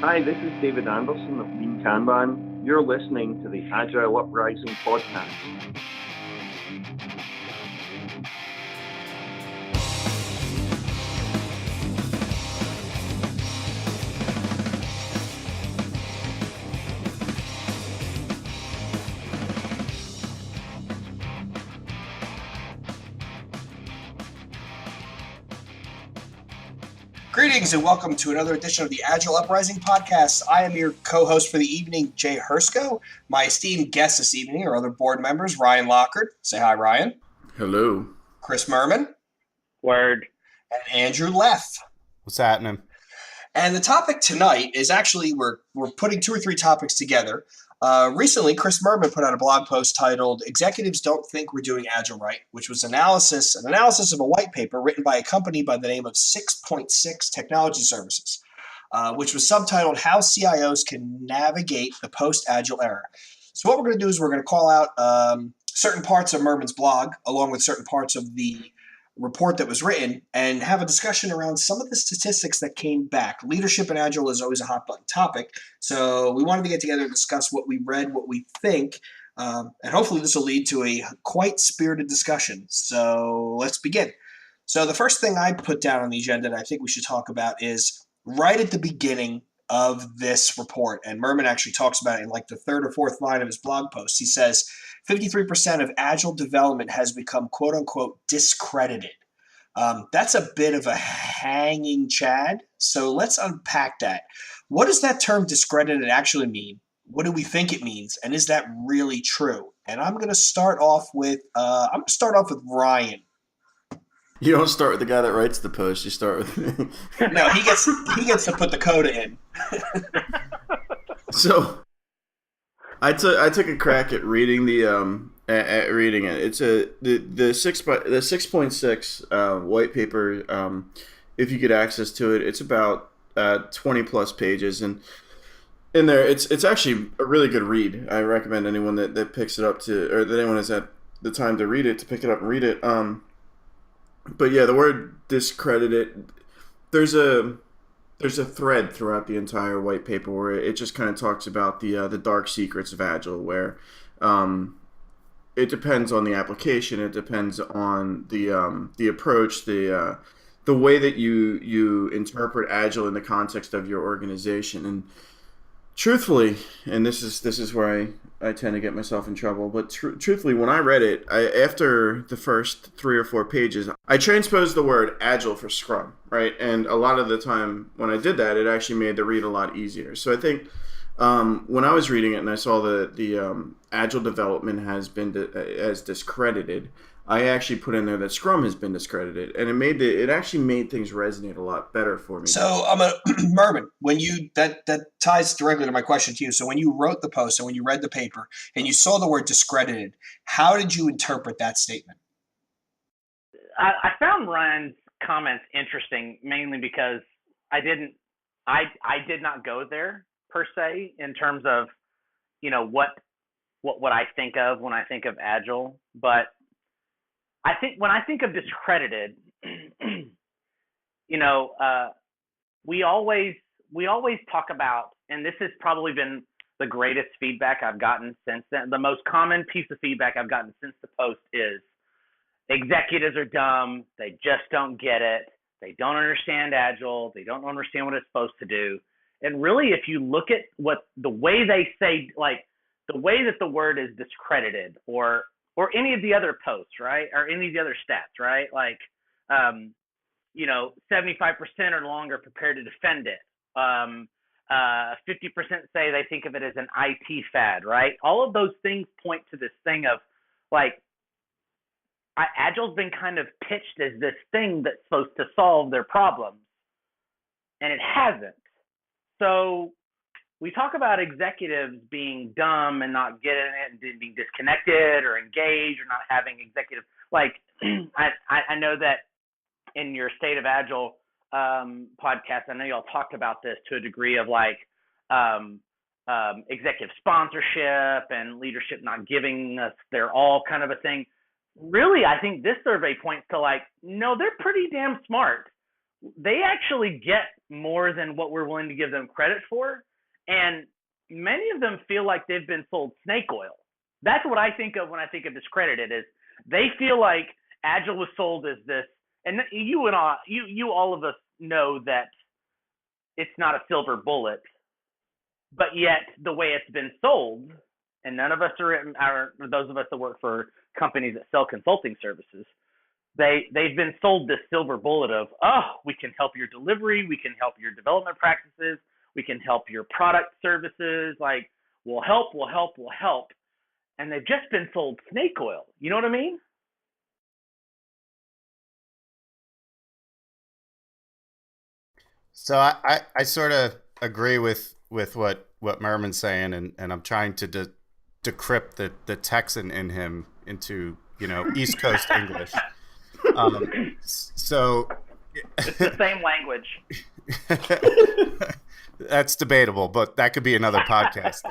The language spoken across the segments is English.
Hi, this is David Anderson of Lean Kanban. You're listening to the Agile Uprising podcast. Greetings and welcome to another edition of the Agile Uprising podcast. I am your co-host for the evening, Jay Hersko. My esteemed guests this evening are other board members, Ryan Lockhart. Say hi, Ryan. Hello. Chris Merman. Word. And Andrew Leff. What's happening? And the topic tonight is actually, we're putting two or three topics together. Recently, Chris Merman put out a blog post titled "Executives Don't Think We're Doing Agile Right," which was an analysis of a white paper written by a company by the name of 6.6 Technology Services, which was subtitled "How CIOs Can Navigate the Post-Agile Era." So what we're going to do is we're going to call out certain parts of Merman's blog, along with certain parts of the report that was written, and have a discussion around some of the statistics that came back. Leadership in Agile is always a hot button topic, so we wanted to get together and discuss what we read, what we think, and hopefully this will lead to a quite spirited discussion. So let's begin. So the first thing I put down on the agenda that I think we should talk about is right at the beginning of this report, and Merman actually talks about it in like the third or fourth line of his blog post. He says 53% of Agile development has become quote unquote discredited. That's a bit of a hanging chad, so let's unpack that. What does that term discredited actually mean? What do we think it means, and is that really true? And I'm going to start off with Ryan. You don't start with the guy that writes the post. You start with me. No, he gets to put the coda in. So, I took a crack at reading at reading it. It's the 6.6 white paper. If you get access to it, it's about 20 plus pages, and in there it's actually a really good read. I recommend anyone that picks it up or that anyone has had the time to read it to pick it up and read it. But yeah, the word discredited, there's a thread throughout the entire white paper where it just kind of talks about the dark secrets of Agile, where it depends on the application, it depends on the approach, the way that you interpret Agile in the context of your organization. And truthfully, and this is where I tend to get myself in trouble, but truthfully, when I read it, after the first 3 or 4 pages, I transposed the word Agile for Scrum, right? And a lot of the time when I did that, it actually made the read a lot easier. So I think when I was reading it and I saw the Agile development has been as discredited, I actually put in there that Scrum has been discredited, and it actually made things resonate a lot better for me. So Merman, when that ties directly to my question to you. So when you wrote the post and when you read the paper and you saw the word discredited, how did you interpret that statement? I found Ryan's comments interesting, mainly because I did not go there per se in terms of, what I think of when I think of Agile, but I think when I think of discredited, we always talk about, and this has probably been the greatest feedback I've gotten since then. The most common piece of feedback I've gotten since the post is executives are dumb. They just don't get it. They don't understand Agile. They don't understand what it's supposed to do. And really, if you look at the way they say, like the way that the word is discredited, or any of the other posts, right? Or any of the other stats, right? Like, 75% or longer prepared to defend it. 50% say they think of it as an IT fad, right? All of those things point to this thing of, like, Agile's been kind of pitched as this thing that's supposed to solve their problems, and it hasn't. So we talk about executives being dumb and not getting it and being disconnected or engaged or not having executive, like, I know that in your State of Agile podcast, I know y'all talked about this to a degree of like executive sponsorship and leadership not giving us their all kind of a thing. Really, I think this survey points to like, no, they're pretty damn smart. They actually get more than what we're willing to give them credit for. And many of them feel like they've been sold snake oil. That's what I think of when I think of discredited, is they feel like Agile was sold as this. And you all of us know that it's not a silver bullet, but yet the way it's been sold, and none of us are those of us that work for companies that sell consulting services, they've been sold this silver bullet of, oh, we can help your delivery, we can help your development practices, we can help your product services, like we'll help. And they've just been sold snake oil. You know what I mean? So I sort of agree with what Merman's saying, and I'm trying to decrypt the Texan in him into East Coast English. So it's the same language. That's debatable, but that could be another podcast.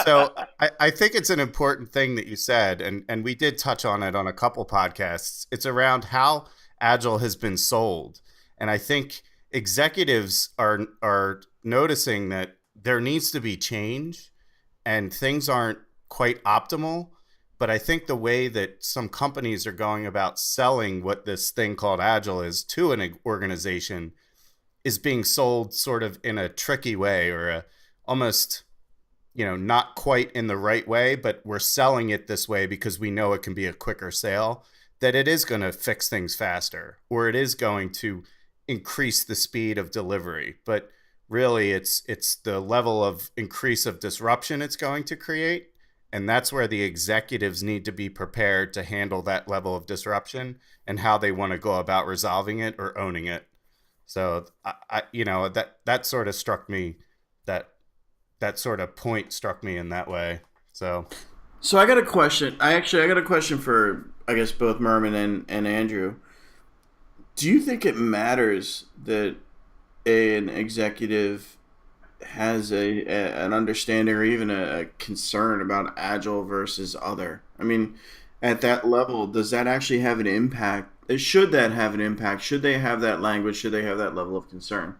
So I think it's an important thing that you said, and we did touch on it on a couple podcasts. It's around how Agile has been sold, and I think executives are noticing that there needs to be change, and things aren't quite optimal. But I think the way that some companies are going about selling what this thing called Agile is to an organization is being sold sort of in a tricky way, or almost, not quite in the right way, but we're selling it this way because we know it can be a quicker sale, that it is going to fix things faster, or it is going to increase the speed of delivery. But really it's the level of increase of disruption it's going to create. And that's where the executives need to be prepared to handle that level of disruption and how they want to go about resolving it or owning it. So that sort of struck me, that sort of point struck me in that way. So I got a question. I got a question for, I guess, both Merman and Andrew. Do you think it matters that an executive has an understanding or even a concern about Agile versus other? I mean, at that level, does that actually have an impact? Should that have an impact? Should they have that language? Should they have that level of concern?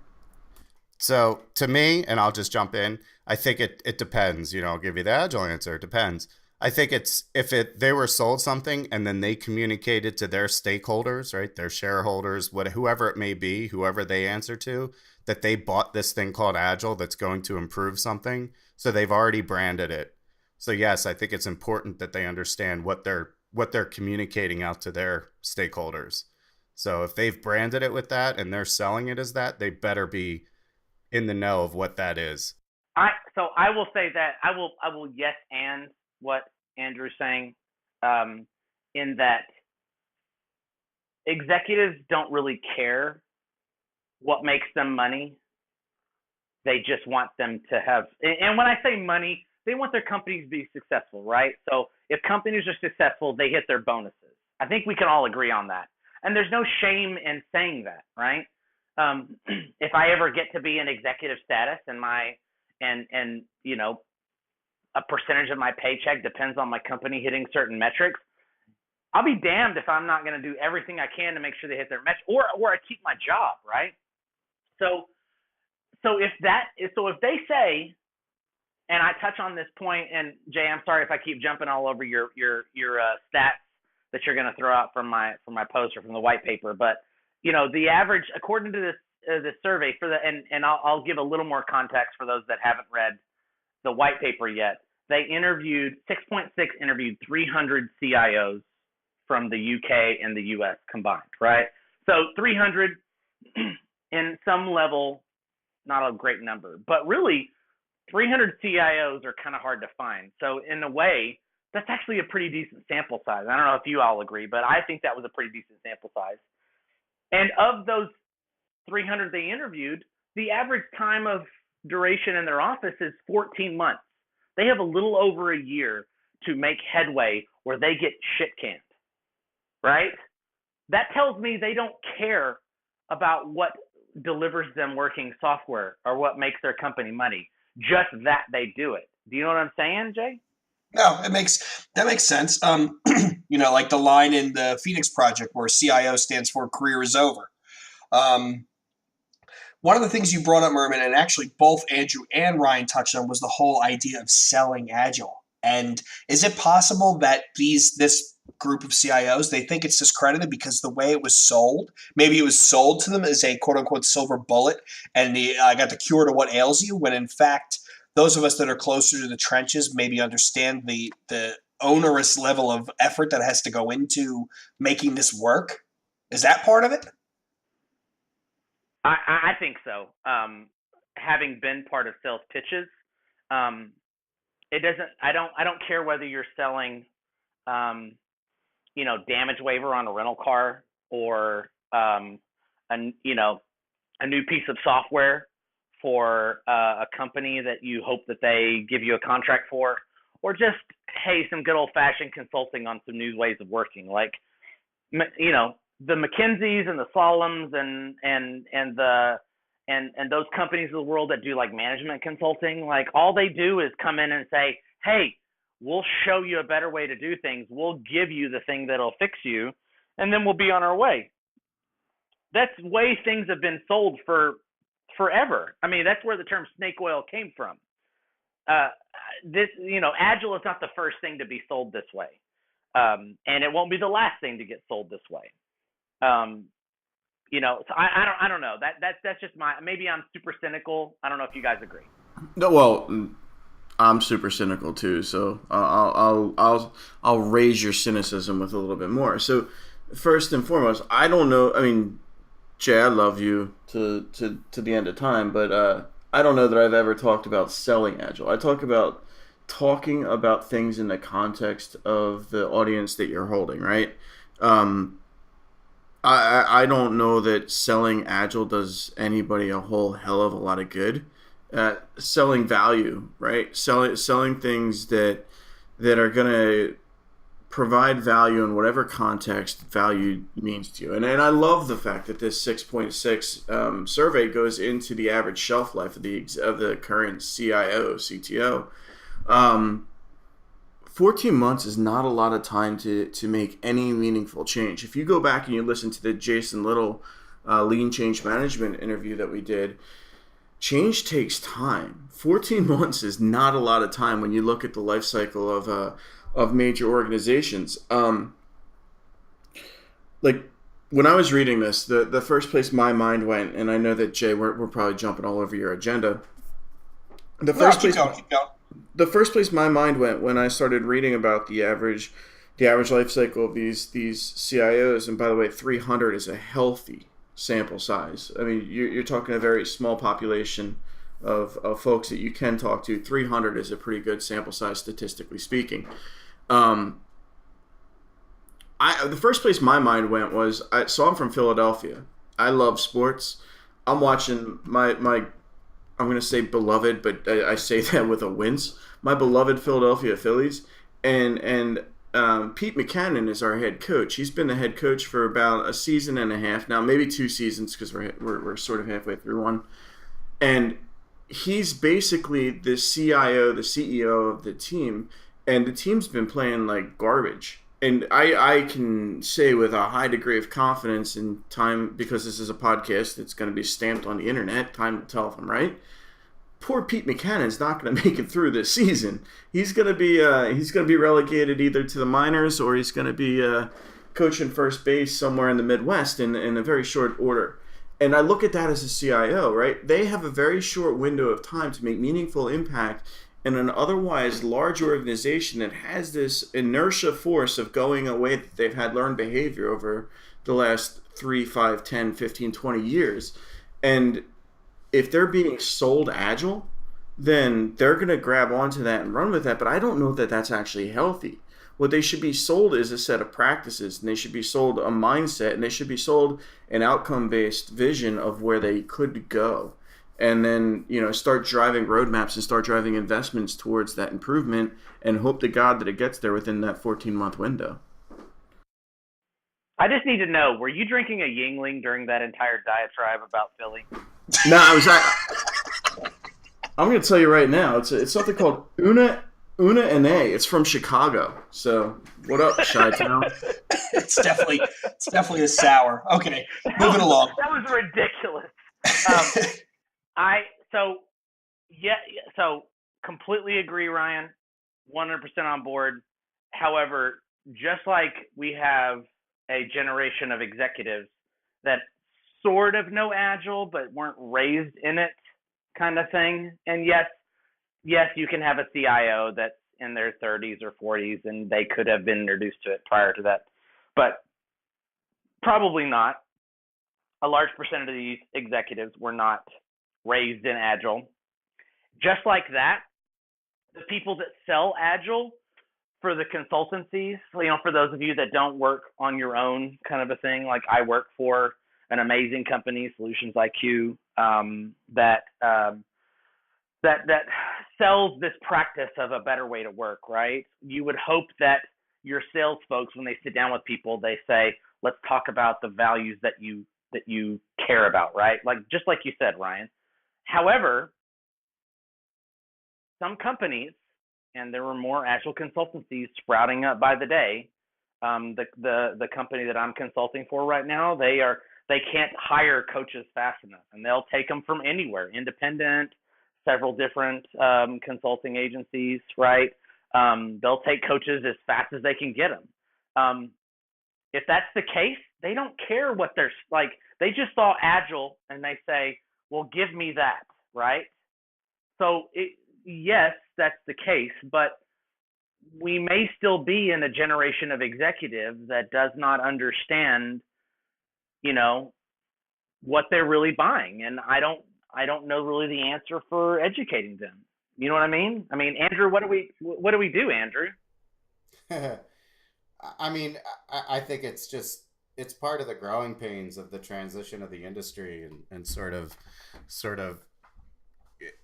So to me, and I'll just jump in, I think it depends. I'll give you the Agile answer. It depends. I think it's they were sold something and then they communicated to their stakeholders, right, their shareholders, whoever it may be, whoever they answer to, that they bought this thing called Agile that's going to improve something. So they've already branded it. So yes, I think it's important that they understand what they're communicating out to their stakeholders. So if they've branded it with that and they're selling it as that, they better be in the know of what that is. So I will say that I will yes and what Andrew's saying, in that executives don't really care what makes them money. They just want them to have, and when I say money, they want their companies to be successful, right? So if companies are successful, they hit their bonuses. I think we can all agree on that. And there's no shame in saying that, right? If I ever get to be in executive status and a percentage of my paycheck depends on my company hitting certain metrics, I'll be damned if I'm not going to do everything I can to make sure they hit their metrics, or I keep my job, right? So if they say, and I touch on this point, and Jay, I'm sorry if I keep jumping all over your stats that you're going to throw out from my post or from the white paper, but the average, according to this survey and I'll give a little more context for those that haven't read the white paper yet. They interviewed 6.6 interviewed 300 CIOs from the UK and the US combined, right? So 300 in some level, not a great number, but really 300 CIOs are kind of hard to find. So in a way, that's actually a pretty decent sample size. I don't know if you all agree, but I think that was a pretty decent sample size. And of those 300 they interviewed, the average time of duration in their office is 14 months. They have a little over a year to make headway where they get shit canned, right? That tells me they don't care about what delivers them working software or what makes their company money. Just that they do it. Do you know what I'm saying, Jay? No, that makes sense. Like the line in the Phoenix Project where CIO stands for career is over. One of the things you brought up, Merman, and actually both Andrew and Ryan touched on, was the whole idea of selling Agile. And is it possible that this group of CIOs, they think it's discredited because the way it was sold, maybe it was sold to them as a quote-unquote silver bullet, and I got the cure to what ails you, when in fact those of us that are closer to the trenches maybe understand the onerous level of effort that has to go into making this work? Is that part of it? I think so. Having been part of sales pitches, it doesn't. I don't care whether you're selling, damage waiver on a rental car, or a new piece of software for a company that you hope that they give you a contract for, or just, hey, some good old fashioned consulting on some new ways of working. Like, the McKinseys and the Solims and those companies of the world that do like management consulting, like all they do is come in and say, hey, we'll show you a better way to do things. We'll give you the thing that'll fix you, and then we'll be on our way. That's the way things have been sold for forever. I mean, that's where the term snake oil came from. Agile is not the first thing to be sold this way. And it won't be the last thing to get sold this way. So I don't know. That's just maybe I'm super cynical. I don't know if you guys agree. No, well, I'm super cynical too. So I'll raise your cynicism with a little bit more. So first and foremost, I don't know. I mean, Jay, I love you to the end of time, but I don't know that I've ever talked about selling Agile. I talk about talking about things in the context of the audience that you're holding, right? I don't know that selling Agile does anybody a whole hell of a lot of good. Selling value, right? Selling things that are going to provide value in whatever context value means to you. And I love the fact that this 6.6 survey goes into the average shelf life of the current CIO, CTO. 14 months is not a lot of time to make any meaningful change. If you go back and you listen to the Jason Little lean change management interview that we did, change takes time. 14 months is not a lot of time when you look at the life cycle of major organizations. Like when I was reading this, the first place my mind went, and I know that Jay, we're probably jumping all over your agenda. The first place my mind went when I started reading about the average life cycle of these CIOs, and by the way, 300 is a healthy sample size. I mean, you're talking a very small population of folks that you can talk to. 300 is a pretty good sample size, statistically speaking. The first place my mind went was, I'm from Philadelphia. I love sports. I'm watching my I'm going to say beloved, but I say that with a wince. My beloved Philadelphia Phillies, and Pete Mackanin is our head coach. He's been the head coach for about a season and a half now, maybe 2 seasons, because we're sort of halfway through one. And he's basically the CIO, the CEO of the team, and the team's been playing like garbage. And I can say with a high degree of confidence in time, because this is a podcast that's going to be stamped on the internet, time to tell if I'm right, poor Pete Mackanin's not going to make it through this season. He's going to be relegated either to the minors, or he's going to be coaching first base somewhere in the Midwest in a very short order. And I look at that as a CIO, right? They have a very short window of time to make meaningful impact in an otherwise large organization that has this inertia force of going away that they've had learned behavior over the last 3, 5, 10, 15, 20 years. And if they're being sold Agile, then they're going to grab onto that and run with that. But I don't know that that's actually healthy. What they should be sold is a set of practices, and they should be sold a mindset, and they should be sold an outcome-based vision of where they could go. And then, start driving roadmaps and start driving investments towards that improvement, and hope to God that it gets there within that 14-month window. I just need to know, were you drinking a Yingling during that entire diatribe about Philly? No, I'm going to tell you right now. It's something called Una Ene. It's from Chicago. So, what up, Chi-Town? It's definitely a sour. Okay, moving along. That was ridiculous. So completely agree, Ryan. 100% on board. However, just like we have a generation of executives that sort of know Agile but weren't raised in it, kind of thing. And yes, you can have a CIO that's in their 30s or 40s and they could have been introduced to it prior to that, but probably not. A large percentage of these executives were not raised in Agile. Just like that, the people that sell Agile for the consultancies, for those of you that don't work on your own kind of a thing, like I work for an amazing company, Solutions IQ, that sells this practice of a better way to work, right? You would hope that your sales folks, when they sit down with people, they say, let's talk about the values that you care about, right? Like, just like you said, Ryan. However, some companies, and there were more Agile consultancies sprouting up by the day. The company that I'm consulting for right now, they can't hire coaches fast enough, and they'll take them from anywhere, independent, several different consulting agencies, right? They'll take coaches as fast as they can get them. If that's the case, they don't care what they're like. They just saw Agile and they say, well, give me that, right? So yes, that's the case, but we may still be in a generation of executives that does not understand, what they're really buying. And I don't know really the answer for educating them. You know what I mean? I mean, Andrew, what do we do, Andrew? I mean, I think it's part of the growing pains of the transition of the industry and sort of,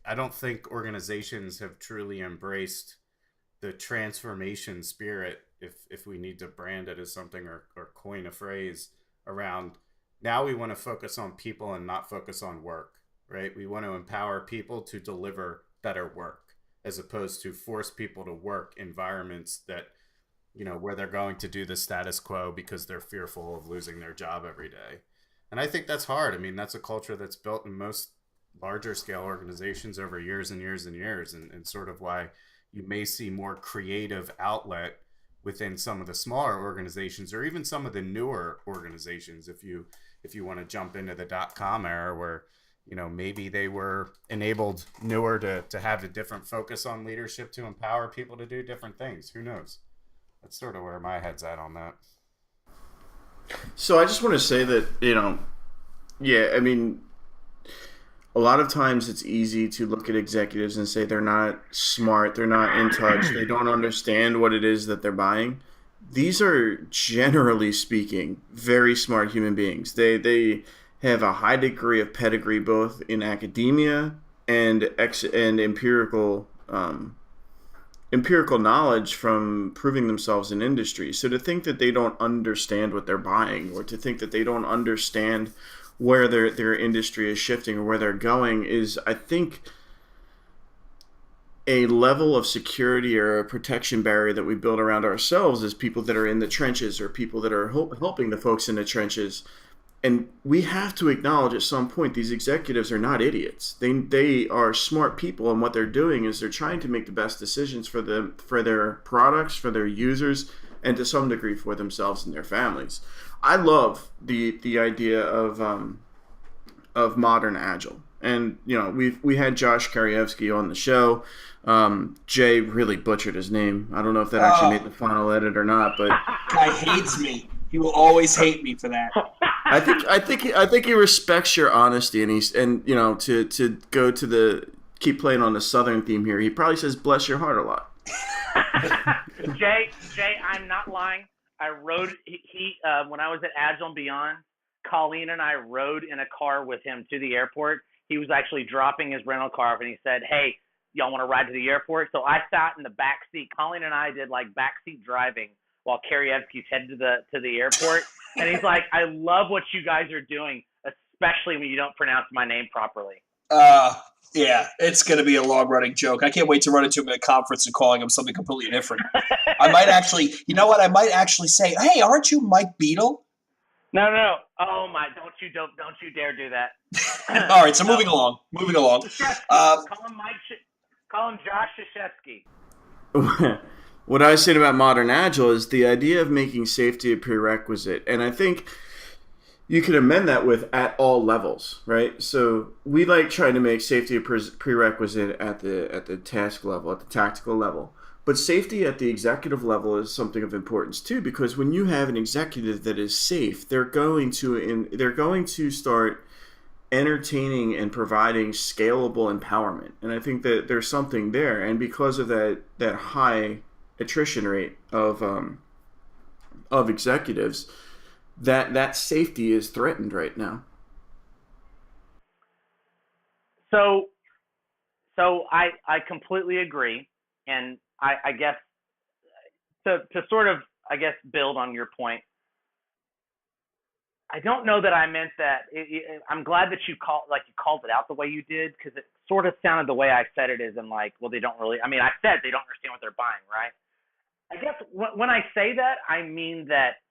I don't think organizations have truly embraced the transformation spirit, if we need to brand it as something or coin a phrase around. Now we want to focus on people and not focus on work, right? We want to empower people to deliver better work as opposed to force people to work environments that, where they're going to do the status quo because they're fearful of losing their job every day. And I think that's hard. I mean, that's a culture that's built in most larger scale organizations over years and years and years, and sort of why you may see more creative outlet within some of the smaller organizations or even some of the newer organizations. If you want to jump into the .com era where, maybe they were enabled newer to have a different focus on leadership to empower people to do different things. Who knows? That's sort of where my head's at on that. So I just want to say that, I mean, a lot of times it's easy to look at executives and say they're not smart, they're not in touch, they don't understand what it is that they're buying. These are, generally speaking, very smart human beings. They have a high degree of pedigree both in academia and empirical knowledge from proving themselves in industry. So to think that they don't understand what they're buying, or to think that they don't understand where their industry is shifting or where they're going, is, I think, a level of security or a protection barrier that we build around ourselves as people that are in the trenches or people that are helping the folks in the trenches. And we have to acknowledge at some point these executives are not idiots. They are smart people, and what they're doing is they're trying to make the best decisions for their products, for their users, and to some degree for themselves and their families. I love the idea of modern Agile, and we had Josh Karyevsky on the show. Jay really butchered his name. I don't know if that actually made the final edit or not, but guy hates me. He will always hate me for that. I think he respects your honesty, and to go to keep playing on the Southern theme here. He probably says "bless your heart" a lot. Jay, I'm not lying. I rode when I was at Agile and Beyond. Colleen and I rode in a car with him to the airport. He was actually dropping his rental car off, and he said, "Hey, y'all want to ride to the airport?" So I sat in the back seat. Colleen and I did like backseat driving while Karyevsky's headed to the airport. And he's like, "I love what you guys are doing, especially when you don't pronounce my name properly." Yeah, it's going to be a long-running joke. I can't wait to run into him at a conference and calling him something completely different. I might actually say, "Hey, aren't you Mike Beadle?" No. Oh my! Don't you dare do that. All right, so moving along. Call him Mike. Call him Josh Krzyzewski. What I said about modern Agile is the idea of making safety a prerequisite, and I think you can amend that with at all levels, right? So we like trying to make safety a prerequisite at the task level, at the tactical level. But safety at the executive level is something of importance too, because when you have an executive that is safe, they're going to start entertaining and providing scalable empowerment. And I think that there's something there. And because of that high attrition rate of executives, that safety is threatened right now. So I completely agree, and I guess to sort of build on your point, I don't know that I meant that. I'm glad that you called it out the way you did, because it sort of sounded the way I said it is, and like, well, they don't really. I mean, I said they don't understand what they're buying, right? I guess when I say that, I mean that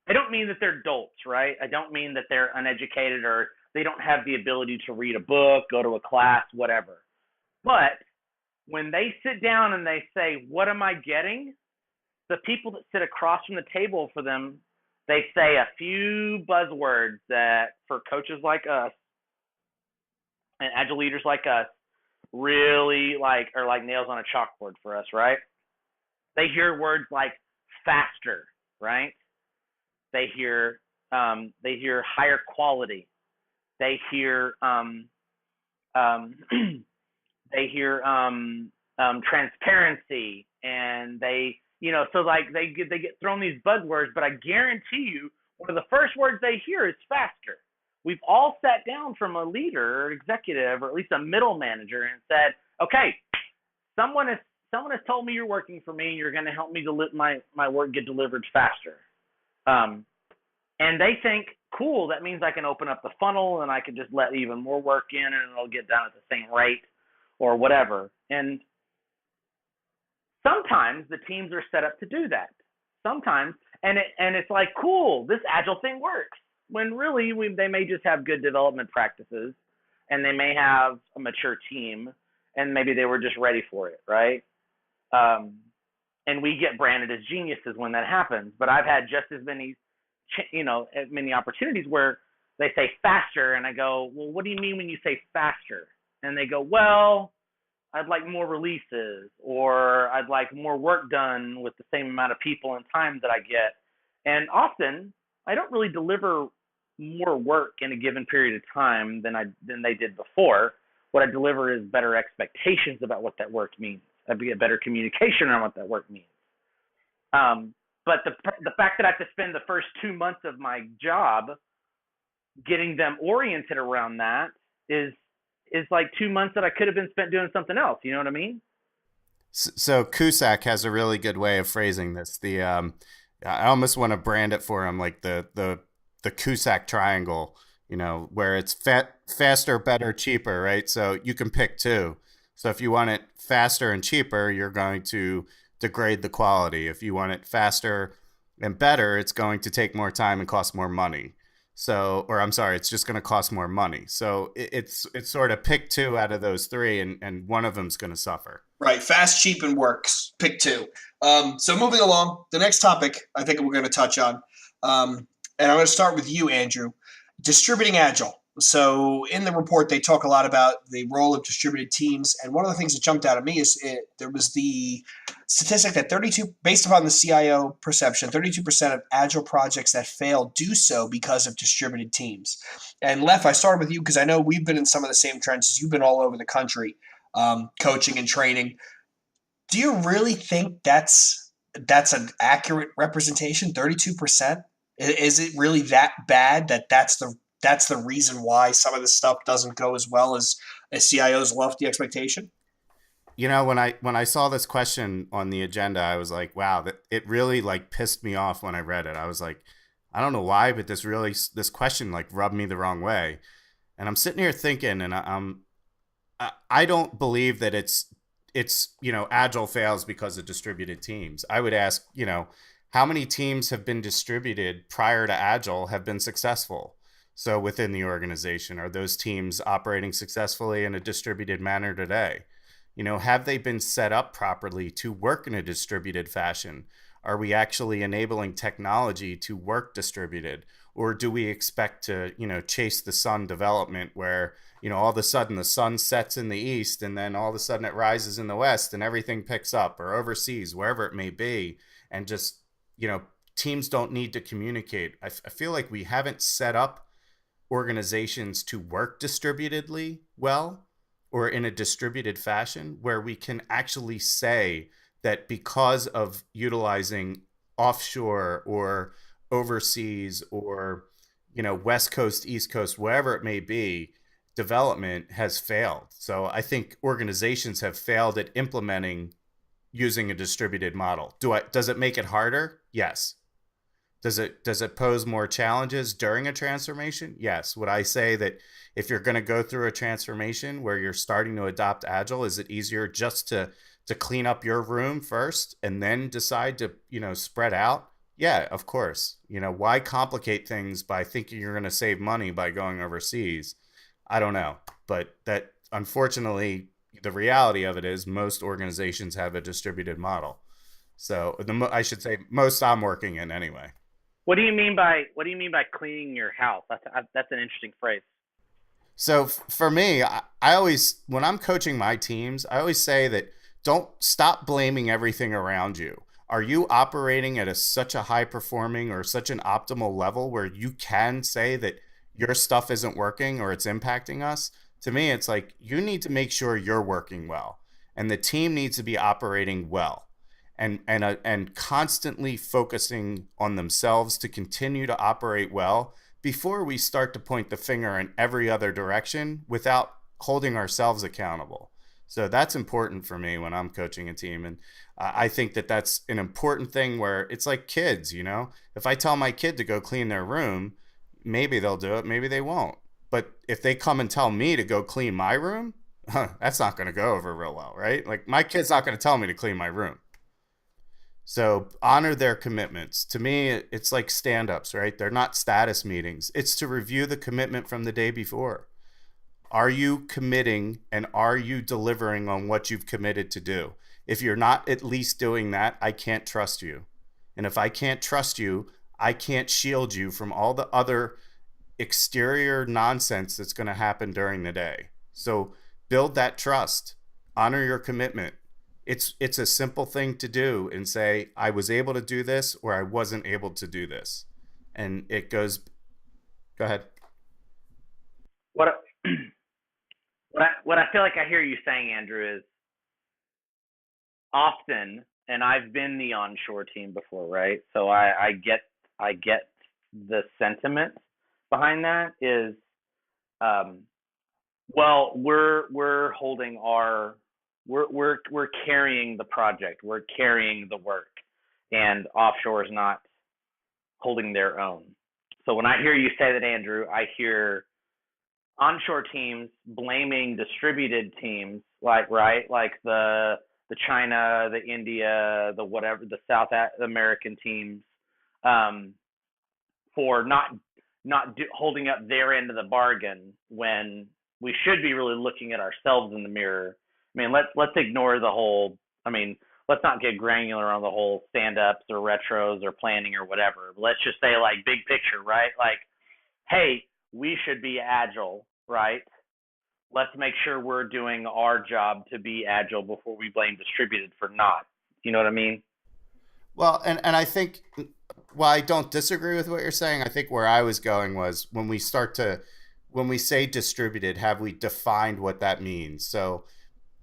I don't mean that they're dolts, right? I don't mean that they're uneducated or they don't have the ability to read a book, go to a class, whatever. But when they sit down and they say, what am I getting? The people that sit across from the table for them, they say a few buzzwords that for coaches like us and Agile leaders like us really are like nails on a chalkboard for us, right? They hear words like faster, right? They hear higher quality. They hear transparency, and they get thrown these buzzwords. But I guarantee you, one of the first words they hear is faster. We've all sat down from a leader or executive, or at least a middle manager, and said, okay, someone has told me you're working for me. You're going to help me my work get delivered faster. And they think, cool, that means I can open up the funnel and I can just let even more work in and it'll get done at the same rate or whatever. And sometimes the teams are set up to do that. Sometimes, and it's like, cool, this Agile thing works. When really they may just have good development practices, and they may have a mature team, and maybe they were just ready for it, right? And we get branded as geniuses when that happens. But I've had just as many opportunities where they say faster, and I go, well, what do you mean when you say faster? And they go, well, I'd like more releases, or I'd like more work done with the same amount of people and time that I get. And often I don't really deliver more work in a given period of time than they did before. What I deliver is better expectations about what that work means. I get better communication on what that work means. But the fact that I have to spend the first 2 months of my job getting them oriented around that is like 2 months that I could have been spent doing something else. You know what I mean? So Cusack has a really good way of phrasing this. I almost want to brand it for him like the Cusack triangle, where it's faster, better, cheaper, right? So you can pick two. So if you want it faster and cheaper, you're going to degrade the quality. If you want it faster and better, it's going to take more time and cost more money. It's just going to cost more money. So it's sort of pick two out of those three, and one of them's going to suffer. Right. Fast, cheap, and works. Pick two. So moving along, the next topic I think we're going to touch on, and I'm going to start with you, Andrew, distributing Agile. So in the report, they talk a lot about the role of distributed teams. And one of the things that jumped out at me is there was the statistic that based upon the CIO perception, 32% of Agile projects that fail do so because of distributed teams. And Lef, I started with you because I know we've been in some of the same trenches. You've been all over the country coaching and training. Do you really think that's an accurate representation, 32%? Is it really that bad that's the reason why some of this stuff doesn't go as well as CIOs lofty expectation? When I saw this question on the agenda, I was like, wow, it really pissed me off when I read it. I was like, I don't know why, but this question rubbed me the wrong way. And I'm sitting here thinking, and I don't believe that it's Agile fails because of distributed teams. I would ask, how many teams have been distributed prior to Agile have been successful? So within the organization, are those teams operating successfully in a distributed manner today? Have they been set up properly to work in a distributed fashion? Are we actually enabling technology to work distributed? Or do we expect to, chase the sun development where, all of a sudden the sun sets in the east and then all of a sudden it rises in the west and everything picks up, or overseas, wherever it may be, and just, teams don't need to communicate. I feel like we haven't set up organizations to work distributedly well, or in a distributed fashion where we can actually say that because of utilizing offshore or overseas or West Coast, East Coast, wherever it may be, development has failed. So I think organizations have failed at implementing using a distributed model. Does it make it harder? Yes. Does it pose more challenges during a transformation? Yes. Would I say that if you're going to go through a transformation where you're starting to adopt Agile, is it easier just to clean up your room first and then decide to, spread out? Yeah, of course. Why complicate things by thinking you're going to save money by going overseas? I don't know. But that, unfortunately, the reality of it is most organizations have a distributed model. So I should say most I'm working in anyway. What do you mean by cleaning your house? That's an interesting phrase. So for me, I always, when I'm coaching my teams, I always say that don't stop blaming everything around you. Are you operating at such a high performing or such an optimal level where you can say that your stuff isn't working or it's impacting us? To me, it's like you need to make sure you're working well, and the team needs to be operating well, and constantly focusing on themselves to continue to operate well before we start to point the finger in every other direction without holding ourselves accountable. So that's important for me when I'm coaching a team. And I think that that's an important thing where it's like kids, if I tell my kid to go clean their room, maybe they'll do it, maybe they won't. But if they come and tell me to go clean my room, that's not going to go over real well, right? Like my kid's not going to tell me to clean my room. So honor their commitments. To me, it's like stand-ups, right? They're not status meetings. It's to review the commitment from the day before. Are you committing and are you delivering on what you've committed to do? If you're not at least doing that, I can't trust you. And if I can't trust you, I can't shield you from all the other exterior nonsense that's going to happen during the day. So build that trust, honor your commitment. It's a simple thing to do and say, I was able to do this or I wasn't able to do this. And it goes, go ahead. What I feel like I hear you saying, Andrew, is often, and I've been the onshore team before, right? So I get the sentiment behind that is, well, we're holding we're carrying the project, we're carrying the work, and offshore is not holding their own. So when I hear you say that, Andrew, I hear onshore teams blaming distributed teams, like the China, the India, the whatever, the South American teams, for not holding up their end of the bargain, when we should be really looking at ourselves in the mirror. I mean, let's ignore the whole. I mean, let's not get granular on the whole stand-ups or retros or planning or whatever. Let's just say, like, big picture, right? Like, hey, we should be agile, right? Let's make sure we're doing our job to be agile before we blame distributed for not. You know what I mean? Well, and I think, while I don't disagree with what you're saying, I think where I was going was when we say distributed, have we defined what that means? So,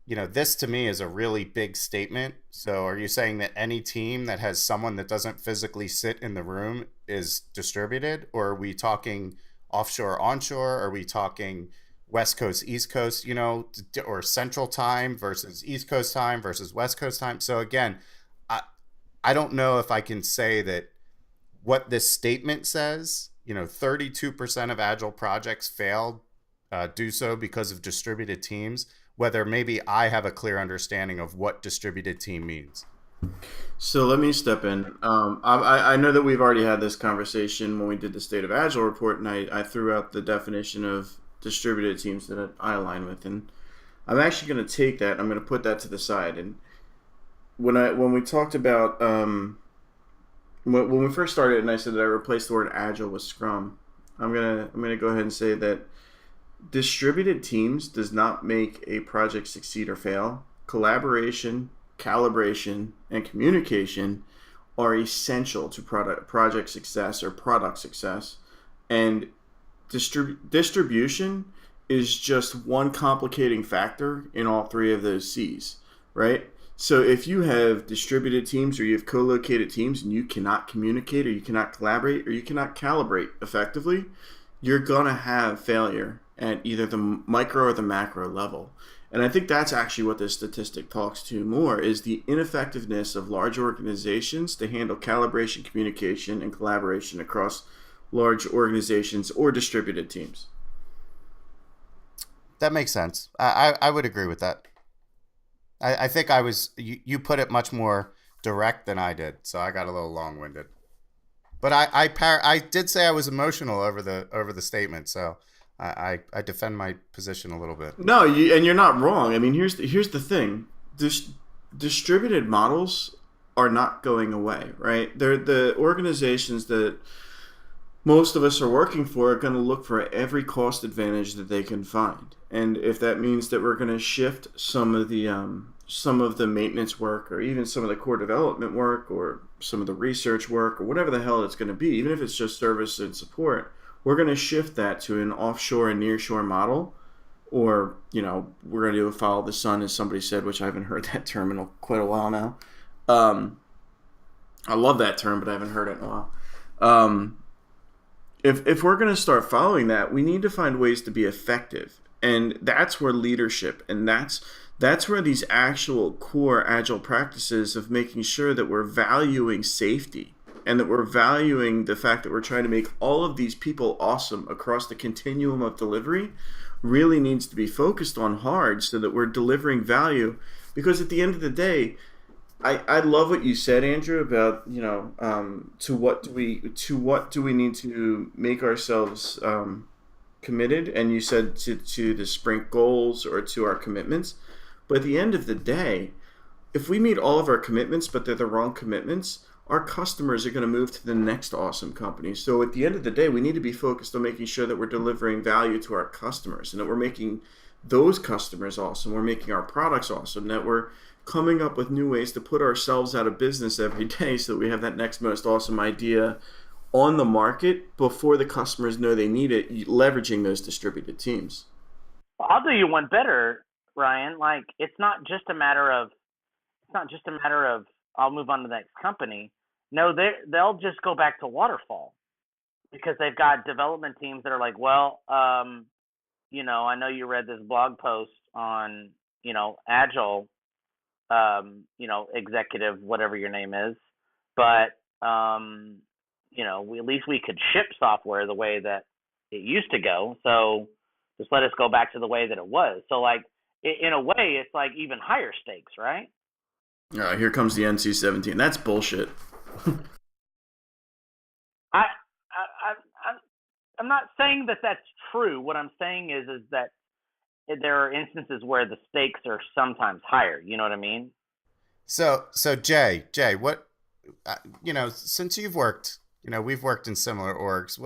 this to me is a really big statement. So are you saying that any team that has someone that doesn't physically sit in the room is distributed? Or are we talking offshore, onshore? Are we talking West Coast, East Coast, or Central Time versus East Coast time versus West Coast time? So again, I don't know if I can say that what this statement says, 32% of Agile projects failed, do so because of distributed teams, whether maybe I have a clear understanding of what distributed team means. So let me step in. I know that we've already had this conversation when we did the State of Agile report, and I threw out the definition of distributed teams that I align with, and I'm actually going to take that. I'm going to put that to the side. And when we talked about when we first started, and I said that I replaced the word Agile with Scrum, I'm gonna go ahead and say that distributed teams does not make a project succeed or fail. Collaboration, calibration, and communication are essential to project success or product success. And distribution is just one complicating factor in all three of those C's, right? So if you have distributed teams or you have co-located teams and you cannot communicate or you cannot collaborate or you cannot calibrate effectively, you're going to have failure at either the micro or the macro level. And I think that's actually what this statistic talks to more is the ineffectiveness of large organizations to handle calibration, communication, and collaboration across large organizations or distributed teams. That makes sense. I would agree with that. I think you put it much more direct than I did, so I got a little long winded. But I did say I was emotional over the statement, so I defend my position a little bit. No, and you're not wrong. I mean, here's the thing: distributed models are not going away, right? They're the organizations that most of us are working for are going to look for every cost advantage that they can find, and if that means that we're going to shift some of the maintenance work, or even some of the core development work, or some of the research work, or whatever the hell it's going to be, even if it's just service and support, we're going to shift that to an offshore and nearshore model, or we're going to do a follow the sun, as somebody said, which I haven't heard that term in quite a while now. I love that term, but I haven't heard it in a while. If we're going to start following that, we need to find ways to be effective. And that's where leadership, and that's where these actual core Agile practices of making sure that we're valuing safety and that we're valuing the fact that we're trying to make all of these people awesome across the continuum of delivery really needs to be focused on hard, so that we're delivering value. Because at the end of the day, I love what you said, Andrew, about to what do we need to make ourselves committed, and you said to the sprint goals or to our commitments. But at the end of the day, if we meet all of our commitments but they're the wrong commitments, our customers are going to move to the next awesome company. So at the end of the day, we need to be focused on making sure that we're delivering value to our customers, and that we're making those customers awesome, we're making our products awesome, that we're coming up with new ways to put ourselves out of business every day, so that we have that next most awesome idea on the market before the customers know they need it, leveraging those distributed teams. Well, I'll do you one better, Ryan. Like, it's not just a matter of I'll move on to the next company. No, they'll just go back to waterfall, because they've got development teams that are like, well, I know you read this blog post on, Agile, executive, whatever your name is, but at least we could ship software the way that it used to go. So just let us go back to the way that it was. So, like, in a way, it's like even higher stakes, right? Here comes the NC-17. That's bullshit. I'm not saying that that's true. What I'm saying is that there are instances where the stakes are sometimes higher. You know what I mean? So Jay, what, since you've worked, we've worked in similar orgs.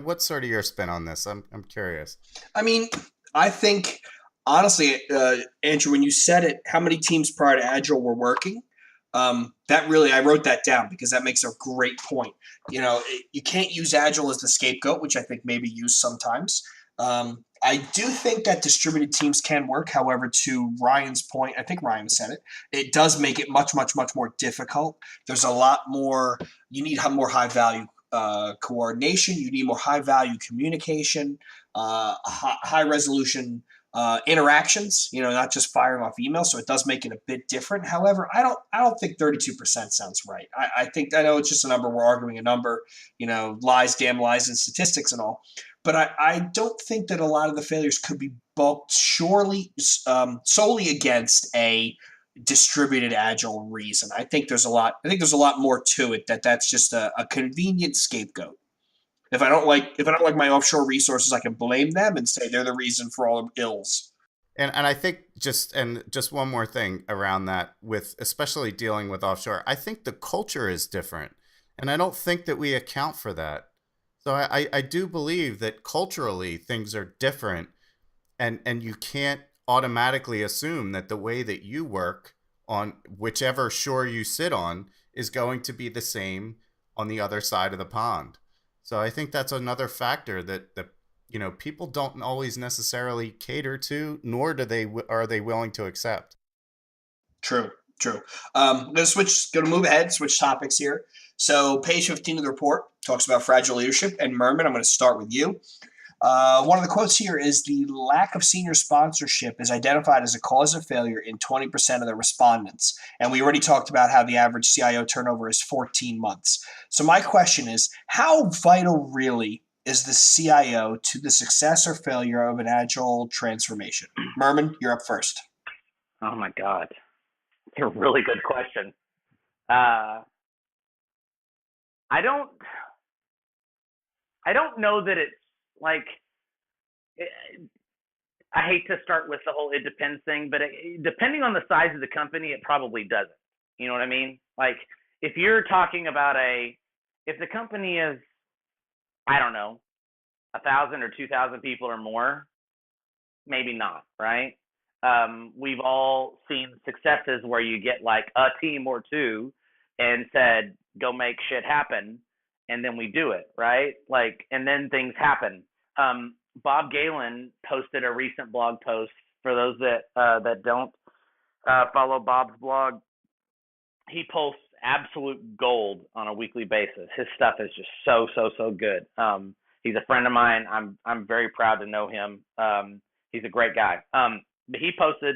What's sort of your spin on this? I'm curious. I mean, I think honestly, Andrew, when you said it, how many teams prior to Agile were working? That really, I wrote that down because that makes a great point. You can't use Agile as the scapegoat, which I think maybe used sometimes. I do think that distributed teams can work. However, to Ryan's point, I think Ryan said it, it does make it much, much, much more difficult. There's a lot more, you need more high value coordination. You need more high value communication, high resolution interactions, not just firing off emails. So it does make it a bit different. However, I don't think 32% sounds right. I know it's just a number. We're arguing a number, lies, damn lies, and statistics and all. But I don't think that a lot of the failures could be bulked solely against a distributed agile reason. I think there's a lot more to it. That's just a convenient scapegoat. If I don't like my offshore resources, I can blame them and say they're the reason for all the ills. And I think just one more thing around that, with especially dealing with offshore, I think the culture is different, and I don't think that we account for that. So I do believe that culturally things are different, and you can't automatically assume that the way that you work on whichever shore you sit on is going to be the same on the other side of the pond. So I think that's another factor that people don't always necessarily cater to, nor are they willing to accept. True. I'm going to move ahead, switch topics here. So page 15 of the report talks about fragile leadership. And Merman, I'm going to start with you. One of the quotes here is the lack of senior sponsorship is identified as a cause of failure in 20% of the respondents. And we already talked about how the average CIO turnover is 14 months. So my question is, how vital really is the CIO to the success or failure of an agile transformation? Merman, you're up first. Oh my God. It's a really good question. I don't know that it's like, I hate to start with the whole it depends thing, but depending on the size of the company, it probably doesn't. You know what I mean? Like, if you're talking about if the company is, I don't know, 1,000 or 2,000 people or more, maybe not, right? We've all seen successes where you get like a team or two and said, go make shit happen. And then we do it, right? Like, and then things happen. Bob Galen posted a recent blog post for those that don't follow Bob's blog. He posts absolute gold on a weekly basis. His stuff is just so good. He's a friend of mine. I'm very proud to know him. He's a great guy. But he posted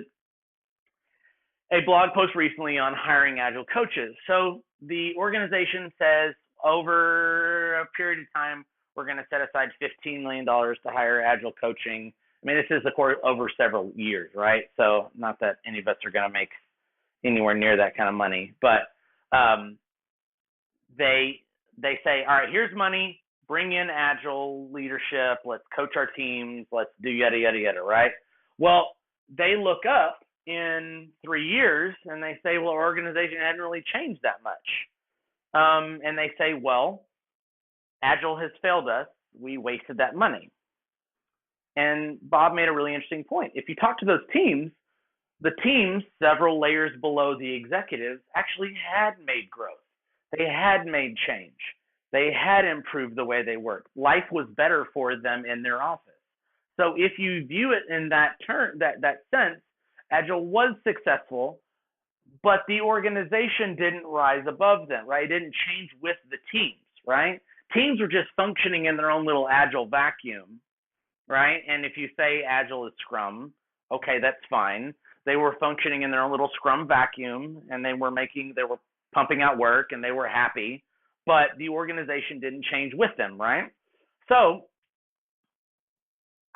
a blog post recently on hiring agile coaches. So the organization says over a period of time, we're going to set aside $15 million to hire agile coaching. I mean, this is, of course, over several years, right? So not that any of us are going to make anywhere near that kind of money, but they say, all right, here's money, bring in agile leadership, let's coach our teams, let's do yada, yada, yada, right? Well, they look up in 3 years and they say, well, our organization hadn't really changed that much. And they say, well, agile has failed us. We wasted that money. And Bob made a really interesting point. If you talk to those teams, the teams several layers below the executives actually had made growth. They had made change. They had improved the way they worked. Life was better for them in their office. So if you view it in that sense, Agile was successful, but the organization didn't rise above them, right? It didn't change with the teams, right? Teams were just functioning in their own little Agile vacuum, right? And if you say Agile is Scrum, okay, that's fine. They were functioning in their own little Scrum vacuum, and they were pumping out work, and they were happy, but the organization didn't change with them, right? So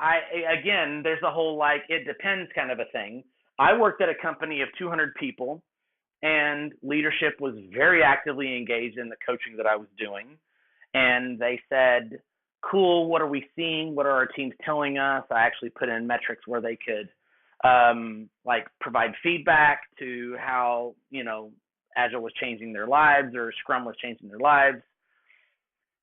again, there's a whole like it depends kind of a thing. I worked at a company of 200 people, and leadership was very actively engaged in the coaching that I was doing. And they said, cool, what are we seeing? What are our teams telling us? I actually put in metrics where they could like provide feedback to how, Agile was changing their lives or Scrum was changing their lives.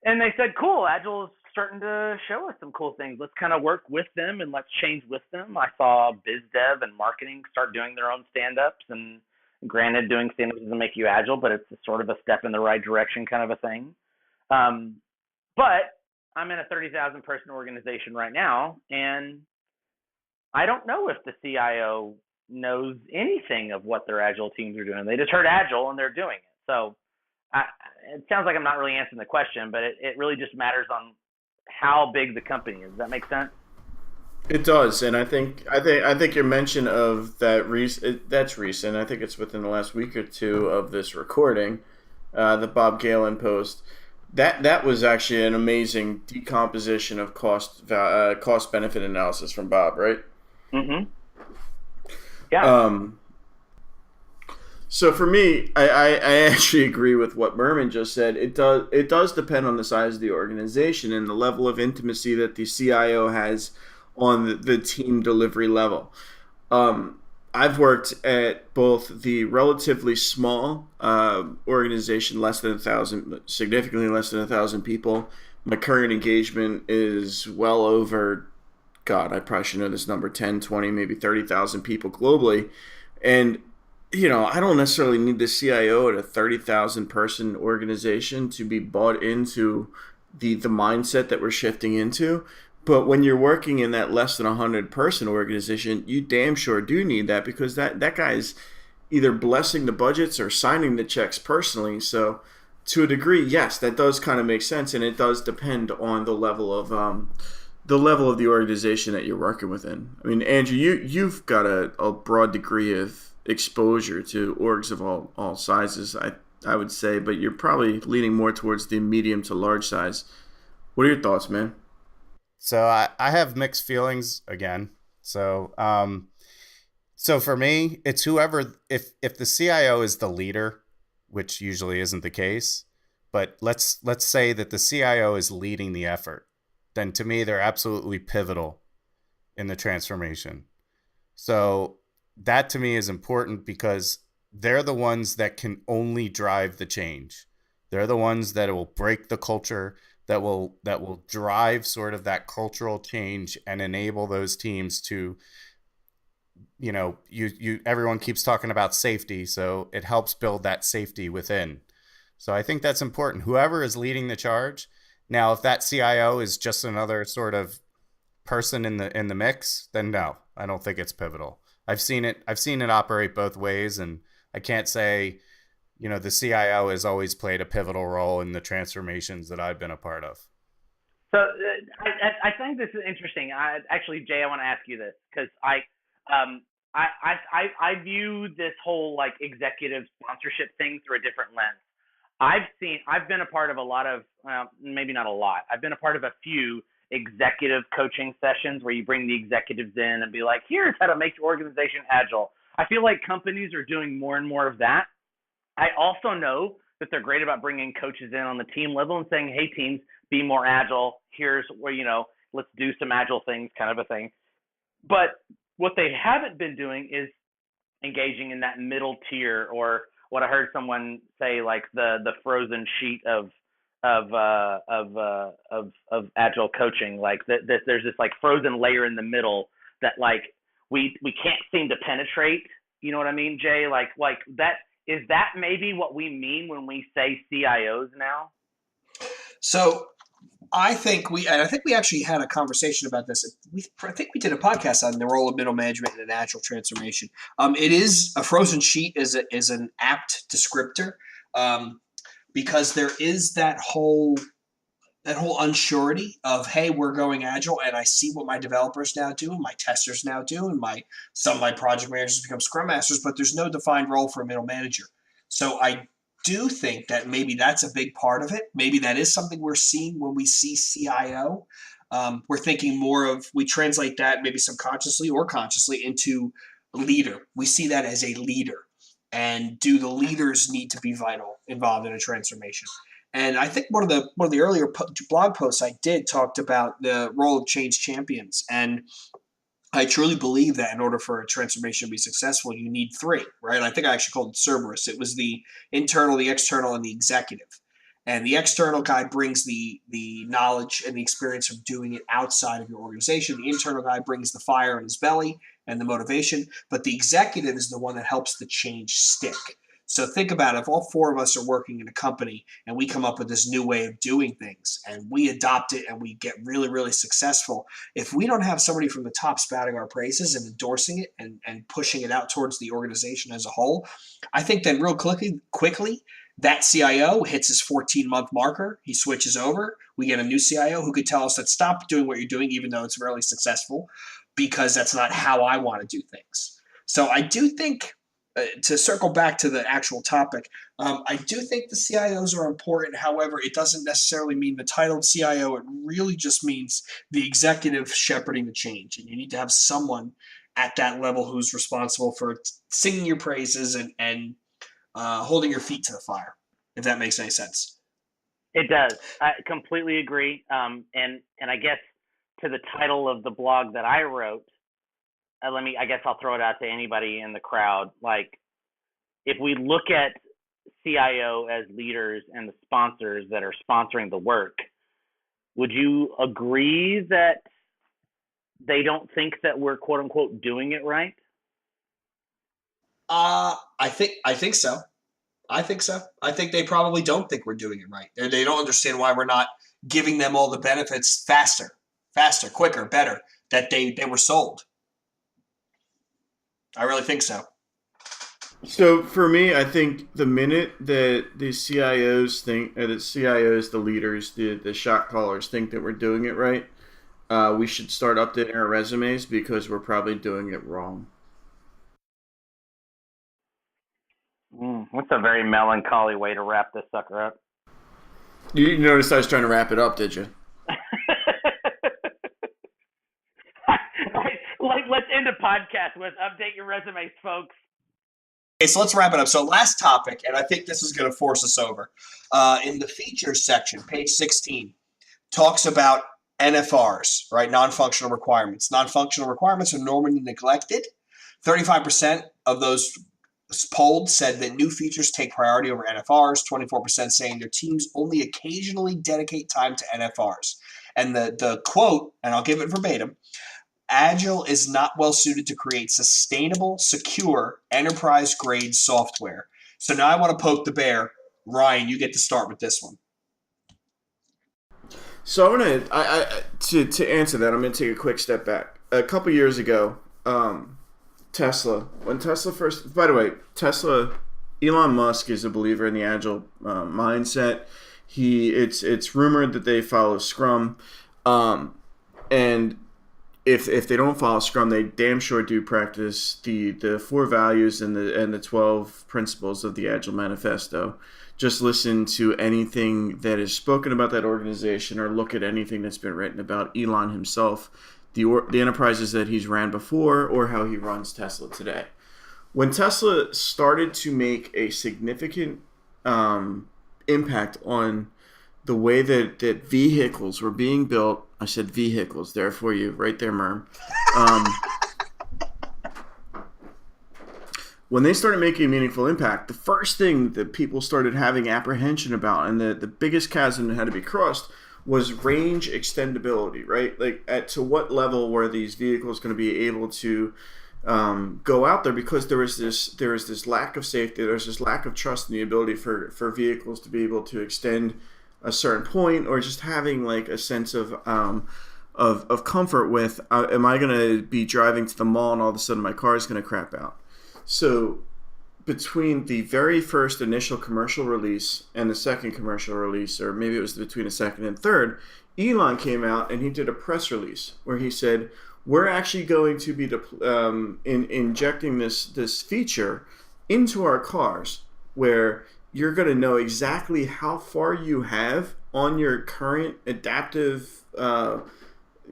And they said, cool, Agile is starting to show us some cool things. Let's kind of work with them and let's change with them. I saw biz dev and marketing start doing their own stand-ups, and granted, doing stand-ups doesn't make you agile, but it's sort of a step in the right direction kind of a thing. But I'm in a 30,000 person organization right now, and I don't know if the CIO knows anything of what their agile teams are doing. They just heard agile and they're doing it. So it sounds like I'm not really answering the question, but it really just matters on how big the company is. Does that make sense? It does, and I think your mention of that that's recent. I think it's within the last week or two of this recording, the Bob Galen post. That was actually an amazing decomposition of cost benefit analysis from Bob, right? Mm-hmm. Yeah. So for me, I actually agree with what Merman just said. It does depend on the size of the organization and the level of intimacy that the CIO has on the team delivery level. Um, I've worked at both the relatively small organization, less than 1,000, significantly less than 1,000 people. My current engagement is well over, God, I probably should know this number, 10, 20, maybe 30,000 people globally. And, I don't necessarily need the CIO at a 30,000 person organization to be bought into the mindset that we're shifting into. But when you're working in that less than 100 person organization, you damn sure do need that, because that guy's either blessing the budgets or signing the checks personally. So to a degree, yes, that does kind of make sense, and it does depend on the level of the organization that you're working within. I mean, Andrew, you've got a broad degree of exposure to orgs of all sizes, I would say, but you're probably leaning more towards the medium to large size. What are your thoughts, man? So I have mixed feelings again. So for me, it's whoever, if the CIO is the leader, which usually isn't the case, but let's say that the CIO is leading the effort, then to me they're absolutely pivotal in the transformation. So that to me is important because they're the ones that can only drive the change. They're the ones that will break the culture, that will drive sort of that cultural change and enable those teams to, you everyone keeps talking about safety, so it helps build that safety within. So I think that's important. Whoever is leading the charge. Now, if that CIO is just another sort of person in the mix, then no, I don't think it's pivotal. I've seen it operate both ways, and I can't say, the CIO has always played a pivotal role in the transformations that I've been a part of. So I think this is interesting. Actually, Jay, I want to ask you this because I view this whole like executive sponsorship thing through a different lens. I've been a part of a lot of, well, maybe not a lot. I've been a part of a few executive coaching sessions where you bring the executives in and be like, here's how to make your organization agile. I feel like companies are doing more and more of that. I also know that they're great about bringing coaches in on the team level and saying, hey, teams, be more agile. Here's where, let's do some agile things, kind of a thing. But what they haven't been doing is engaging in that middle tier, or what I heard someone say, like the frozen sheet of agile coaching. Like there's this like frozen layer in the middle that like we can't seem to penetrate. You know what I mean, Jay? Like that, is that maybe what we mean when we say CIOs now? So I think we actually had a conversation about this. I think we did a podcast on the role of middle management in an agile transformation. It is a frozen sheet is an apt descriptor, because there is that whole unsurety of, hey, we're going agile, and I see what my developers now do, and my testers now do, and some of my project managers become scrum masters, but there's no defined role for a middle manager. So I do think that maybe that's a big part of it. Maybe that is something we're seeing when we see CIO. We're thinking more of, we translate that maybe subconsciously or consciously into leader. We see that as a leader. And do the leaders need to be involved in a transformation? And I think one of the earlier blog posts I did talked about the role of change champions. And I truly believe that in order for a transformation to be successful, you need three, right? I think I actually called it Cerberus. It was the internal, the external, and the executive. And the external guy brings the knowledge and the experience of doing it outside of your organization. The internal guy brings the fire in his belly and the motivation. But the executive is the one that helps the change stick. So think about it. If all four of us are working in a company and we come up with this new way of doing things and we adopt it and we get really, really successful, if we don't have somebody from the top spouting our praises and endorsing it and pushing it out towards the organization as a whole, I think then real quickly, that CIO hits his 14-month marker. He switches over. We get a new CIO who could tell us that stop doing what you're doing, even though it's really successful, because that's not how I want to do things. So I do think, to circle back to the actual topic, I do think the CIOs are important. However, it doesn't necessarily mean the titled CIO. It really just means the executive shepherding the change. And you need to have someone at that level who's responsible for singing your praises and holding your feet to the fire, if that makes any sense. It does. I completely agree. And I guess to the title of the blog that I wrote, I guess I'll throw it out to anybody in the crowd. Like, if we look at CIO as leaders and the sponsors that are sponsoring the work, would you agree that they don't think that we're quote unquote doing it right? I think so. I think so. I think they probably don't think we're doing it right. They don't understand why we're not giving them all the benefits faster, quicker, better that they were sold. I really think so. So for me, I think the minute that the CIOs think, or the CIOs, the leaders, the shot callers think that we're doing it right, we should start updating our resumes because we're probably doing it wrong. That's a very melancholy way to wrap this sucker up. You noticed I was trying to wrap it up, did you? Let's end a podcast with update your resumes, folks. Okay, so let's wrap it up. So last topic, and I think this is going to force us over. In the features section, page 16, talks about NFRs, right? Non-functional requirements. Non-functional requirements are normally neglected. 35% of those polled said that new features take priority over NFRs. 24% saying their teams only occasionally dedicate time to NFRs. And the quote, and I'll give it verbatim, Agile is not well suited to create sustainable, secure, enterprise-grade software. So now I want to poke the bear. Ryan, you get to start with this one. So I'm gonna to answer that, I'm gonna take a quick step back. A couple years ago, Tesla, when Tesla first, by the way, Elon Musk is a believer in the Agile mindset. It's rumored that they follow Scrum, and if they don't follow Scrum, they damn sure do practice the 4 values and the 12 principles of the Agile Manifesto. Just listen to anything that is spoken about that organization, or look at anything that's been written about Elon himself, the enterprises that he's ran before, or how he runs Tesla today. When Tesla started to make a significant impact on the way that vehicles were being built, I said vehicles there for you, right there, Merm. When they started making a meaningful impact, the first thing that people started having apprehension about, and the biggest chasm that had to be crossed, was range extendability, right? Like, to what level were these vehicles going to be able to go out there? Because there was this lack of safety, there's this lack of trust in the ability for vehicles to be able to extend a certain point, or just having like a sense of comfort with, am I going to be driving to the mall and all of a sudden my car is going to crap out? So between the very first initial commercial release and the second commercial release, or maybe it was between the second and third, Elon came out and he did a press release where he said, we're actually going to be injecting this feature into our cars, where you're going to know exactly how far you have on your current adaptive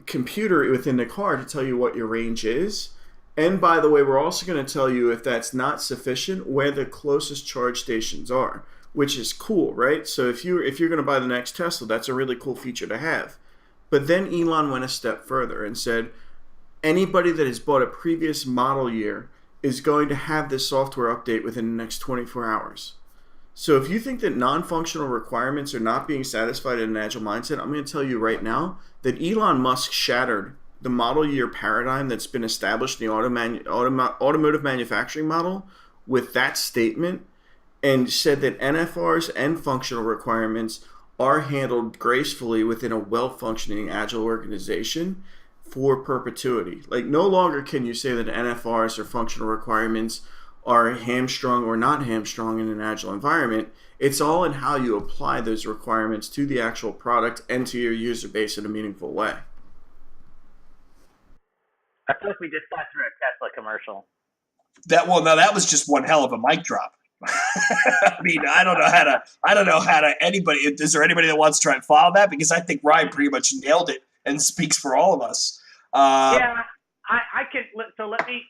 computer within the car to tell you what your range is. And by the way, we're also going to tell you, if that's not sufficient, where the closest charge stations are, which is cool, right? So if you're going to buy the next Tesla, that's a really cool feature to have. But then Elon went a step further and said, anybody that has bought a previous model year is going to have this software update within the next 24 hours. So if you think that non-functional requirements are not being satisfied in an Agile mindset, I'm going to tell you right now that Elon Musk shattered the model year paradigm that's been established in the automotive manufacturing model with that statement, and said that NFRs and functional requirements are handled gracefully within a well-functioning Agile organization for perpetuity. Like, no longer can you say that NFRs or functional requirements are hamstrung or not hamstrung in an Agile environment. It's all in how you apply those requirements to the actual product and to your user base in a meaningful way. I feel like we just got through a Tesla commercial. That was just one hell of a mic drop. I mean, I don't know how to anybody. Is there anybody that wants to try and follow that? Because I think Ryan pretty much nailed it and speaks for all of us. Yeah, I can so let me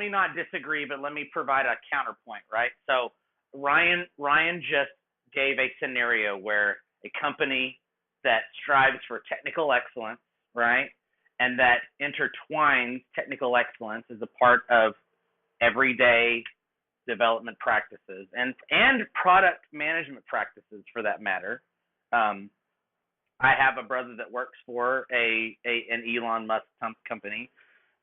not disagree, but let me provide a counterpoint, right? So Ryan just gave a scenario where a company that strives for technical excellence, right, and that intertwines technical excellence as a part of everyday development practices and product management practices, for that matter. I have a brother that works for an Elon Musk company,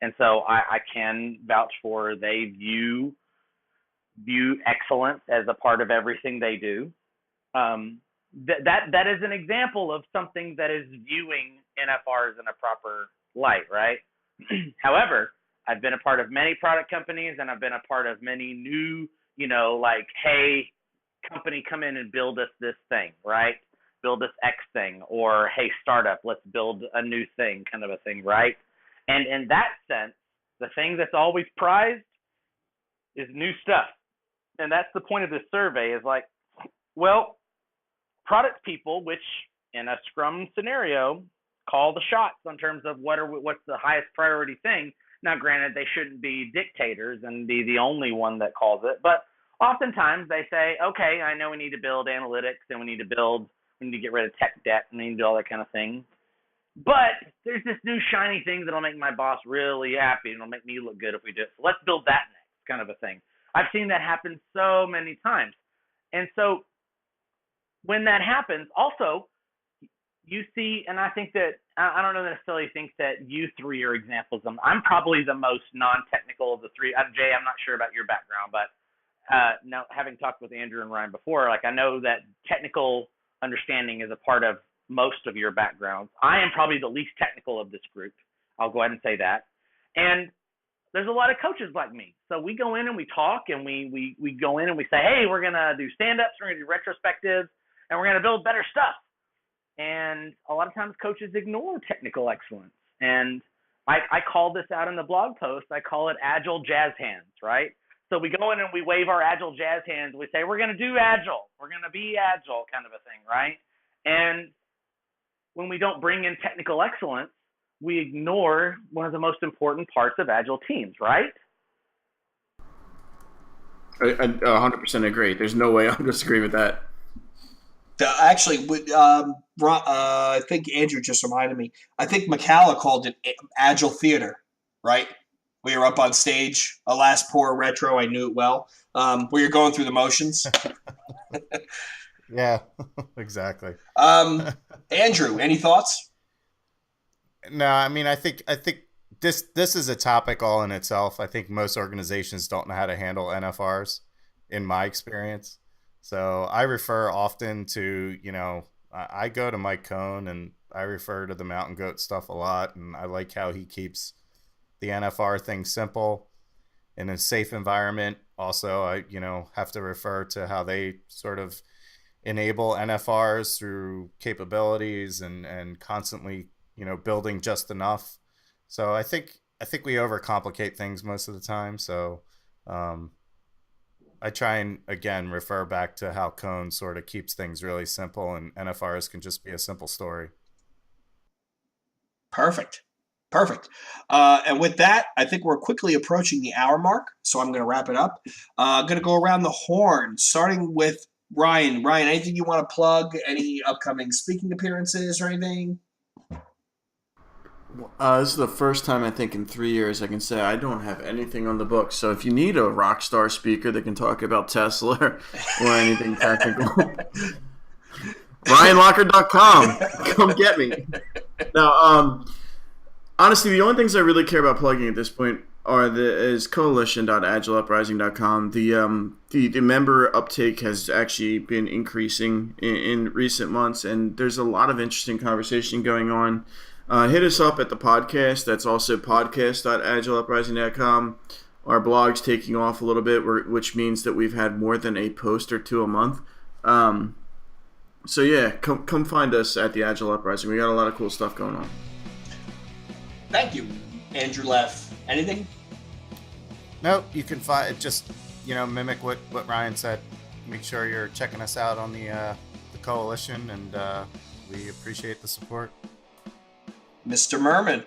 and so I can vouch for they view excellence as a part of everything they do. That is an example of something that is viewing NFRs in a proper light, right? However, I've been a part of many product companies, and I've been a part of many new, like, hey, company, come in and build us this thing, right? Build this X thing, or hey, startup, let's build a new thing, kind of a thing, right? And in that sense, the thing that's always prized is new stuff. And that's the point of this survey, is like, well, product people, which in a Scrum scenario call the shots in terms of what's the highest priority thing. Now, granted, they shouldn't be dictators and be the only one that calls it, but oftentimes they say, okay, I know we need to build analytics, and we need to get rid of tech debt, and we need to do all that kind of thing. But there's this new shiny thing that'll make my boss really happy, and it'll make me look good if we do it. So let's build that next, kind of a thing. I've seen that happen so many times. And so when that happens, also, you see, and I think that, I don't necessarily think that you three are examples. I'm probably the most non-technical of the three. Jay, I'm not sure about your background, but now, having talked with Andrew and Ryan before, like, I know that technical understanding is a part of most of your backgrounds. I am probably the least technical of this group. I'll go ahead and say that. And there's a lot of coaches like me. So we go in and we talk, and we go in and we say, hey, we're going to do stand-ups, we're going to do retrospectives, and we're going to build better stuff. And a lot of times coaches ignore technical excellence. And I call this out in the blog post. I call it Agile jazz hands, right? So we go in and we wave our Agile jazz hands. We say, we're going to do Agile. We're going to be Agile, kind of a thing, right? And when we don't bring in technical excellence, we ignore one of the most important parts of Agile teams, right? I 100% agree. There's no way I'm disagreeing with that. Actually, I think Andrew just reminded me. I think McCalla called it Agile theater, right? We were up on stage, a last pour retro. I knew it well. Where you're going through the motions. Yeah, exactly. Andrew, any thoughts? No, I mean, I think this is a topic all in itself. I think most organizations don't know how to handle NFRs, in my experience. So I refer often to, I go to Mike Cohn, and I refer to the Mountain Goat stuff a lot, and I like how he keeps the NFR thing simple in a safe environment. Also, I have to refer to how they sort of enable NFRs through capabilities and constantly building just enough. So I think we overcomplicate things most of the time. So I try and, again, refer back to how Cohn sort of keeps things really simple, and NFRs can just be a simple story. Perfect. And with that, I think we're quickly approaching the hour mark, so I'm going to wrap it up. I'm going to go around the horn, starting with Ryan. Ryan, anything you want to plug? Any upcoming speaking appearances or anything? This is the first time, I think, in 3 years I can say I don't have anything on the books. So if you need a rock star speaker that can talk about Tesla or anything technical, RyanLocker.com. Come get me. Now, honestly, the only things I really care about plugging at this point is coalition.agileuprising.com. The member uptake has actually been increasing in recent months, and there's a lot of interesting conversation going on. Hit us up at the podcast. That's also podcast.agileuprising.com. Our blog's taking off a little bit, which means that we've had more than a post or two a month. So yeah, come find us at the Agile Uprising. We got a lot of cool stuff going on. Thank you, Andrew Leff. Anything? No, you can find just mimic what Ryan said. Make sure you're checking us out on the coalition, and we appreciate the support. Mr. Merman.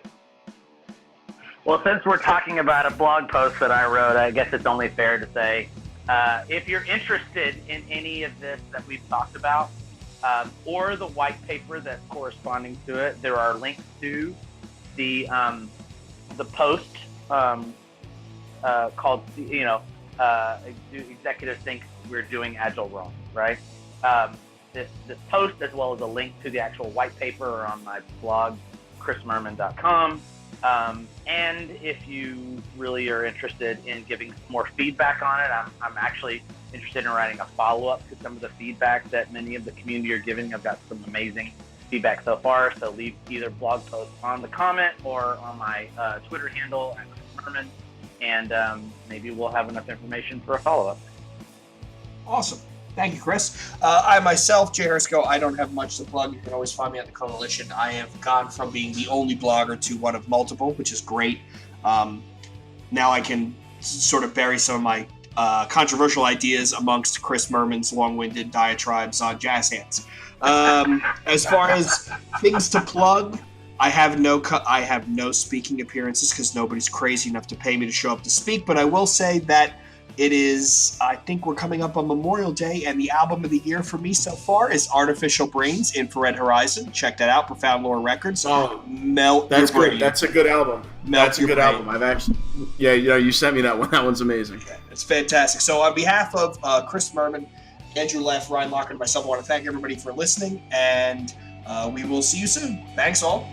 Well, since we're talking about a blog post that I wrote, I guess it's only fair to say, if you're interested in any of this that we've talked about, or the white paper that's corresponding to it, there are links to the post called, do executives think we're doing Agile wrong, right? This post, as well as a link to the actual white paper, are on my blog, chrismerman.com. And if you really are interested in giving more feedback on it, I'm actually interested in writing a follow-up to some of the feedback that many of the community are giving. I've got some amazing feedback so far, so leave either blog post on the comment or on my Twitter handle at Chris Merman, and maybe we'll have enough information for a follow-up. Awesome. Thank you, Chris. I myself, Jay Hirsko, I don't have much to plug. You can always find me at the Coalition. I have gone from being the only blogger to one of multiple, which is great. Now I can sort of bury some of my controversial ideas amongst Chris Merman's long-winded diatribes on jazz hands. As far as things to plug, I have no speaking appearances because nobody's crazy enough to pay me to show up to speak, but I will say that I think we're coming up on Memorial Day, and the album of the year for me so far is Artificial Brains, Infrared Horizon. Check that out, Profound Lore Records. Oh, Melt that's your brain. good. That's a good album. That's a good album. I've actually, you sent me that one. That one's amazing. It's fantastic. So on behalf of Chris Merman, Andrew Leff, Ryan Locker, and myself, I want to thank everybody for listening, and we will see you soon. Thanks all.